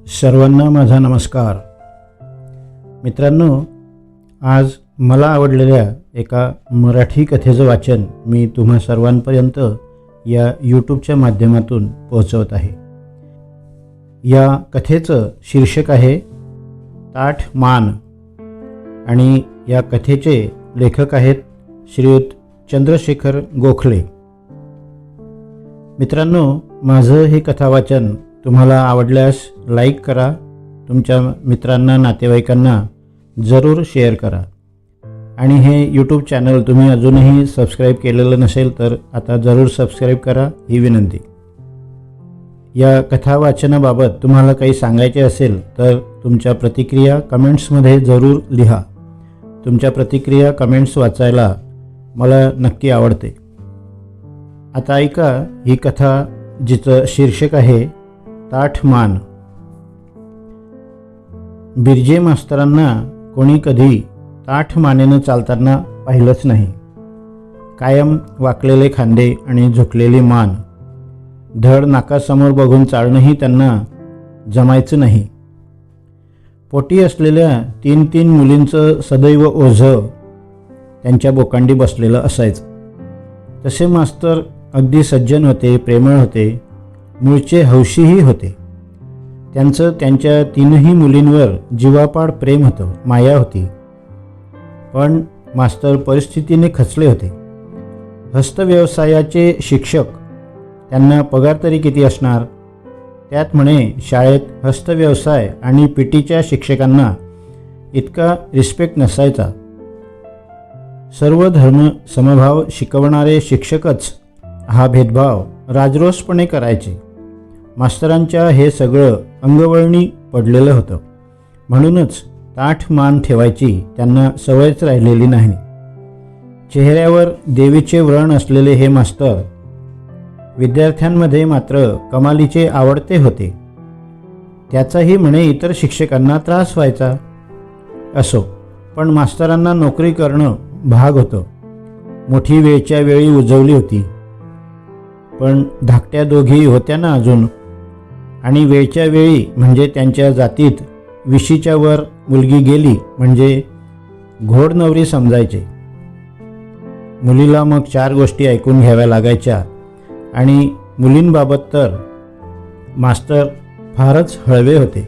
सर्वांना माझा नमस्कार. मित्रांनो, आज मला आवडलेल्या एका मराठी कथेचं वाचन मी तुम्हा सर्वांपर्यंत या यूट्यूबच्या माध्यमातून पोहोचवत आहे. या कथेचं शीर्षक आहे ताठ मान आणि या कथेचे लेखक आहेत श्रीयुत चंद्रशेखर गोखले. मित्रांनो, माझं हे कथावाचन तुम्हाला आवडल्यास लाईक करा, तुमच्या मित्रांना नातेवाईकांना जरूर शेअर करा आणि हे यूट्यूब चॅनल तुम्ही अजूनही सबस्क्राईब केलेलं नसेल तर आता जरूर सबस्क्राईब करा ही विनंती. या कथावाचनाबाबत तुम्हाला काही सांगायचे असेल तर तुमच्या प्रतिक्रिया कमेंट्समध्ये जरूर लिहा. तुमच्या प्रतिक्रिया कमेंट्स वाचायला मला नक्की आवडते. आता ऐका ही कथा जिचं शीर्षक आहे ताठ मान. बिरजे मास्तरांना कोणी कधी ताठ मानेनं चालताना पाहिलंच नाही. कायम वाकलेले खांदे आणि झुकलेली मान, धड नाकासमोर बघून चालणंही त्यांना जमायचं नाही. पोटी असलेल्या तीन तीन मुलींचं सदैव ओझं त्यांच्या बोकांडी बसलेलं असायचं. तसे मास्तर अगदी सज्जन होते, प्रेमळ होते, मूळचे हौशीही होते. त्यांचं त्यांच्या तीनही मुलींवर जीवापाड प्रेम होतं, माया होती. पण मास्तर परिस्थितीने खचले होते. हस्तव्यवसायाचे शिक्षक, त्यांना पगार तरी किती असणार? त्यात म्हणे शाळेत हस्तव्यवसाय आणि पीटीच्या शिक्षकांना इतका रिस्पेक्ट नसायचा. सर्व धर्म समभाव शिकवणारे शिक्षकच हा भेदभाव राजरोसपणे करायचे. मास्तरांच्या हे सगळं अंगवळणी पडलेलं होतं. म्हणूनच ताठ मान ठेवायची त्यांना सवयच राहिलेली नाही. चेहऱ्यावर देवीचे व्रण असलेले हे मास्तर विद्यार्थ्यांमध्ये मात्र कमालीचे आवडते होते. त्याचाही म्हणे इतर शिक्षकांना त्रास व्हायचा. असो, पण मास्तरांना नोकरी करणं भाग होतं. मोठी वेळच्या वेळी उजवली होती. पण धाकट्या दोघी होत्या ना अजून, आणि वेळच्या वेळी म्हणजे त्यांच्या जातीत 20च्या वर मुलगी गेली म्हणजे घोडनवरी समजायचे. मुलीला मग 4 गोष्टी ऐकून घ्याव्या लागायच्या आणि मुलींबाबत तर मास्तर फारच हळवे होते.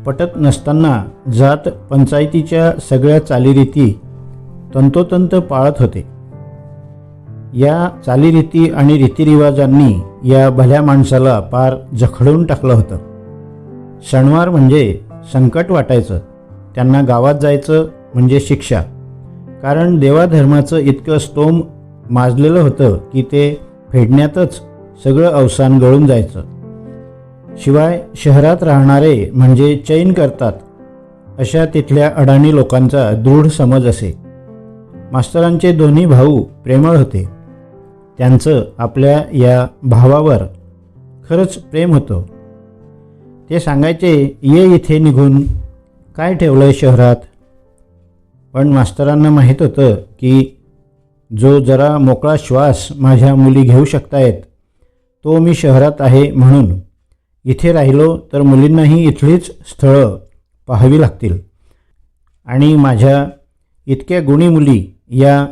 पटत नसताना जात पंचायतीच्या सगळ्या चालीरीती तंतोतंत पाळत होते. या चालीरीती आणि रीतिरिवाजांनी या भल्या माणसाला पार जखडून टाकलं होतं. सणवार म्हणजे संकट वाटायचं. त्यांना गावात जायचं म्हणजे शिक्षा. कारण देवाधर्माचं इतकं स्तोम माजलेलं होतं की ते फेडण्यातच सगळं अवसान गळून जायचं. शिवाय शहरात राहणारे म्हणजे चैन करतात अशा तिथल्या अडाणी लोकांचा दृढ समज असे. मास्तरांचे दोन्ही भाऊ प्रेमळ होते. त्यांचं आपल्या या भावावर खरंच प्रेम होतं. ते सांगायचे, ये इथे निघून, काय ठेवलंय शहरात? पण मास्तरांना माहीत होतं की जो जरा मोकळा श्वास माझ्या मुली घेऊ शकतायत तो मी शहरात आहे म्हणून. इथे राहिलो तर मुलींनाही इथलीच स्थळं पाहावी लागतील आणि माझ्या इतक्या गुणी मुली या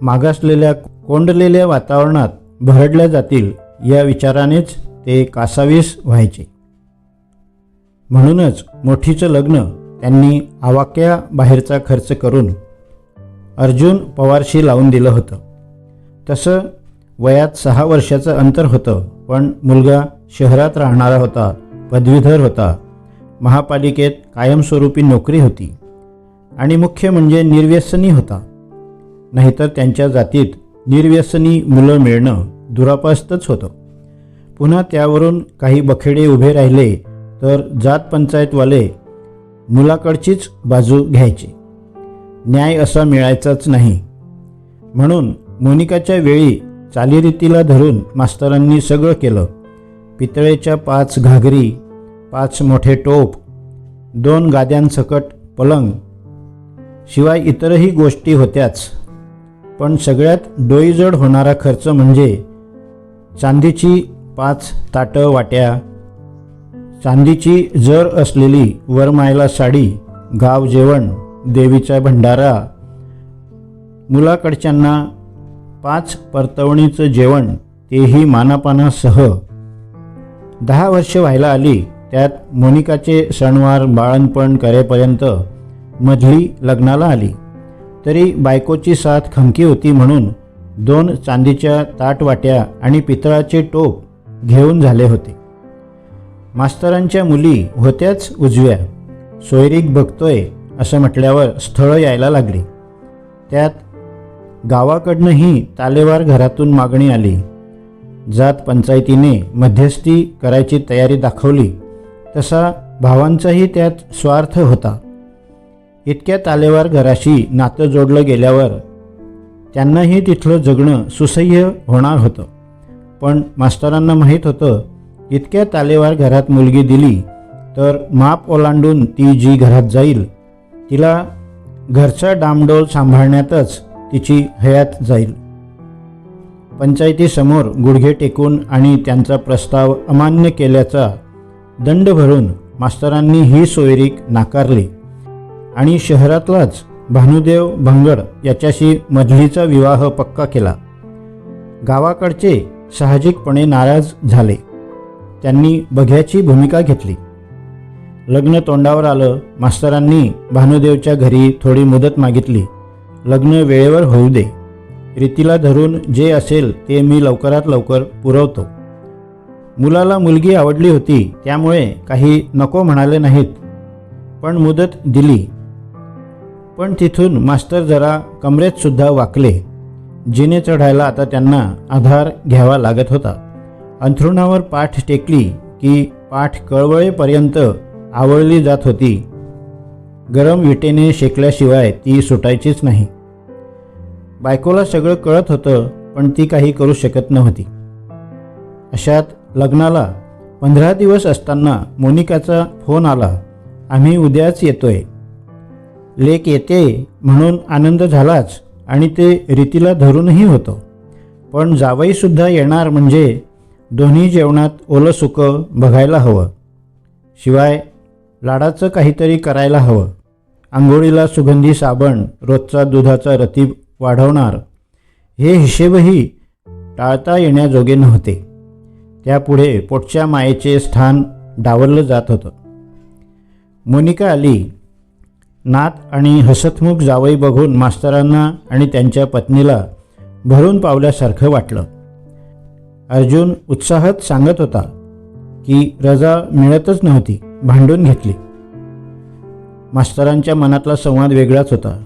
मागासलेल्या कोंडलेल्या वातावरणात भरडल्या जातील या विचारानेच ते कासावीस व्हायचे. म्हणूनच मोठीचं लग्न त्यांनी आवाक्या बाहेरचा खर्च करून अर्जुन पवारशी लावून दिलं होतं. तसं वयात 6 वर्षाचं अंतर होतं, पण मुलगा शहरात राहणारा होता, पदवीधर होता, महापालिकेत कायमस्वरूपी नोकरी होती आणि मुख्य म्हणजे निर्व्यसनी होता. नाहीतर त्यांच्या जातीत निर्व्यसनी मुलं मिळणं दुरापास्तच होतं. पुन्हा त्यावरून काही बखेडे उभे राहिले तर जात पंचायतवाले मुलाकडचीच बाजू घ्यायचे. न्याय असा मिळायचाच नाही. म्हणून मोनिकाच्या वेळी चालीरीतीला धरून मास्तरांनी सगळं केलं. पितळेच्या 5 घागरी, 5 मोठे टोप, 2 गाद्यांसकट पलंग, शिवाय इतरही गोष्टी होत्याच. पण सगळ्यात डोईजड होणारा खर्च म्हणजे चांदीची 5 ताटं वाट्या, चांदीची जर असलेली वरमायला साडी, गाव जेवण, देवीचा भंडारा, मुलाकडच्यांना 5 परतवणीचं जेवण, तेही मानापानासह. 10 वर्ष व्हायला आली त्यात मोनिकाचे सणवार बाळणपण करेपर्यंत मधली लग्नाला आली. तरी बायकोची साथ खमकी होती म्हणून 2 चांदीच्या ताटवाट्या आणि पितळाचे टोप घेऊन झाले होते. मास्तरांच्या मुली होत्याच उजव्या. सोयरीक बघतोय असं म्हटल्यावर स्थळं यायला लागली. त्यात गावाकडनंही तालेवार घरातून मागणी आली. जात पंचायतीने मध्यस्थी करायची तयारी दाखवली तसा भावांचाही त्यात स्वार्थ होता. इतक्या तालेवार घराशी नातं जोडलं गेल्यावर त्यांनाही तिथलं जगणं सुसह्य होणार होतं. पण मास्तरांना माहीत होतं इतक्या तालेवार घरात मुलगी दिली तर माप ओलांडून ती जी घरात जाईल तिला घरचा डामडोल सांभाळण्यातच तिची हयात जाईल. पंचायतीसमोर गुडघे टेकून आणि त्यांचा प्रस्ताव अमान्य केल्याचा दंड भरून मास्तरांनी ही सोयरीक नाकारली आणि शहरातलाच भानुदेव भंगड याच्याशी मधलीचा विवाह पक्का केला. गावाकडचे साहजिकपणे नाराज झाले. त्यांनी बघ्याची भूमिका घेतली. लग्न तोंडावर आलं. मास्तरांनी भानुदेवच्या घरी थोडी मुदत मागितली. लग्न वेळेवर होऊ दे. रीतीला धरून जे असेल ते मी लवकरात लवकर पुरवतो. मुलाला मुलगी आवडली होती त्यामुळे काही नको म्हणाले नाहीत, पण मुदत दिली. पण तिथून मास्तर जरा कमरेतसुद्धा वाकले. जिने चढायला आता त्यांना आधार घ्यावा लागत होता. अंथरुणावर पाठ टेकली की पाठ कळवळेपर्यंत आवळली जात होती. गरम विटेने शेकल्याशिवाय ती सुटायचीच नाही. बायकोला सगळं कळत होतं पण ती काही करू शकत नव्हती. अशात लग्नाला 15 दिवस असताना मोनिकाचा फोन आला. आम्ही उद्याच येतोय. लेक येते म्हणून आनंद झालाच आणि ते रीतीला धरूनही होतं. पण जावईसुद्धा येणार म्हणजे दोन्ही जेवणात ओलं सुकं बघायला हवं. शिवाय लाडाचं काहीतरी करायला हवं. आंघोळीला सुगंधी साबण, रोजचा दुधाचा रतीब वाढवणार, हे हिशेबही टाळता येण्याजोगे नव्हते. त्यापुढे पोटच्या मायेचे स्थान डावललं जात होतं. मोनिका आली. नात आणि हसतमुख जावई बघून मास्तरांना आणि त्यांच्या पत्नीला भरून पावल्यासारखं वाटलं. अर्जुन उत्साहात सांगत होता की रजा मिळतच नव्हती, भांडून घेतली. मास्तरांच्या मनातला संवाद वेगळाच होता.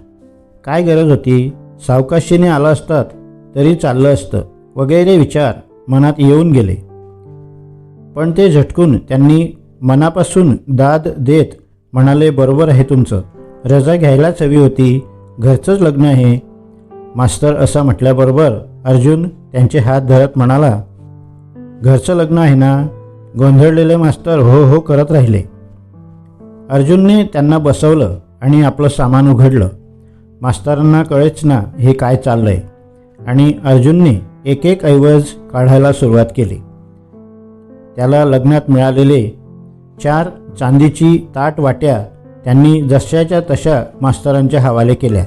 काय गरज होती? सावकाशीने आला असतात तरी चाललं असतं वगैरे विचार मनात येऊन गेले. पण ते झटकून त्यांनी मनापासून दाद देत म्हणाले, बरोबर आहे तुमचं, रजा घ्यायलाच हवी होती, घरचंच लग्न आहे. मास्तर असा म्हटल्याबरोबर अर्जुन त्यांचे हात धरत म्हणाला, घरचं लग्न आहे ना? गोंधळलेले मास्तर हो हो करत राहिले. अर्जुनने त्यांना बसवलं आणि आपलं सामान उघडलं. मास्तरांना कळेच ना हे काय चाललंय आणि अर्जुनने एक एक ऐवज काढायला सुरुवात केली. त्याला लग्नात मिळालेले 4 चांदीची ताटवाट्या त्यांनी जशाच्या तशा मास्तरांच्या हवाले केल्या.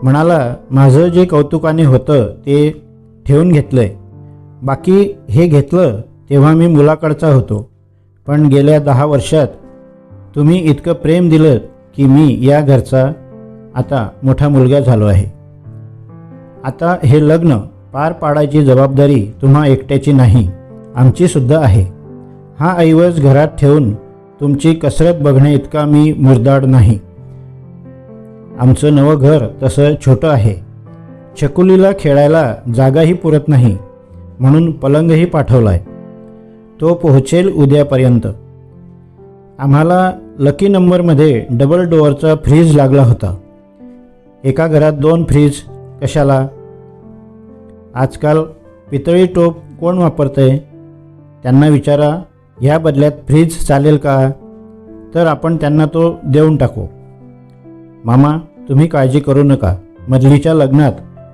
म्हणाला, माझं जे कौतुकाने होतं ते ठेवून घेतलंय. बाकी हे घेतलं तेव्हा मी मुलाकडचा होतो, पण गेल्या 10 वर्षात तुम्ही इतकं प्रेम दिलं की मी या घरचा आता मोठा मुलगा झालो आहे. आता हे लग्न पार पाडायची जबाबदारी तुम्हा एकट्याची नाही, आमचीसुद्धा आहे. हा ऐवज घरात ठेवून तुमची कसरत बघणे इतका मी मुर्दाड नाही. आमचं नवं घर तसं छोटं आहे. छकुलीला खेळायला जागाही पुरत नाही म्हणून पलंगही पाठवलाय. तो पोहोचेल उद्यापर्यंत. आम्हाला लकी नंबरमध्ये डबल डोअरचा फ्रीज लागला होता. एका घरात 2 फ्रीज कशाला? आजकाल पितळी टोप कोण वापरतंय? त्यांना विचारा, ह्या बदल्यात फ्रीज चालेल का? तर आपण त्यांना तो देऊन टाकू. मामा, तुम्ही काळजी करू नका. मधलीच्या लग्नात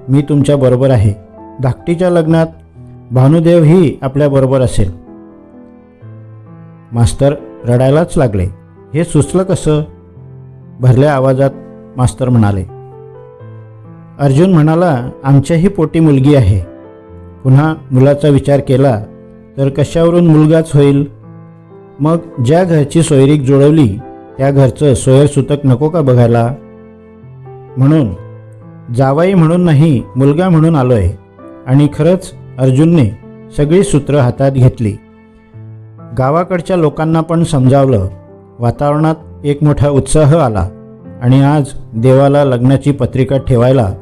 मी तुमच्याबरोबर आहे. धाकटीच्या लग्नात भानुदेवही आपल्याबरोबर असेल. मास्तर रडायलाच लागले. हे सुचलं कसं? भरल्या आवाजात मास्तर म्हणाले. अर्जुन म्हणाला, आमच्याही पोटी मुलगी आहे. पुन्हा मुलाचा विचार केला तर कशावरून मुलगाच होईल? मग ज्या घरची सोयरीक जुळवली त्या घरचं सोयरसुतक नको का बघायला? म्हणून जावाई म्हणून नाही, मुलगा म्हणून आलोय. आणि खरंच अर्जुनने सगळी सूत्र हातात घेतली. गावाकडच्या लोकांना पण समजावलं. वातावरणात एक मोठा उत्साह आला आणि आज देवाला लग्नाची पत्रिका ठेवायला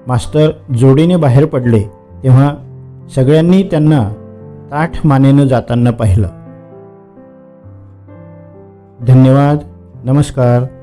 मास्तर जोडीने बाहेर पडले तेव्हा सगळ्यांनी त्यांना ताठ मानेनं जाताना पाहिलं. धन्यवाद. नमस्कार.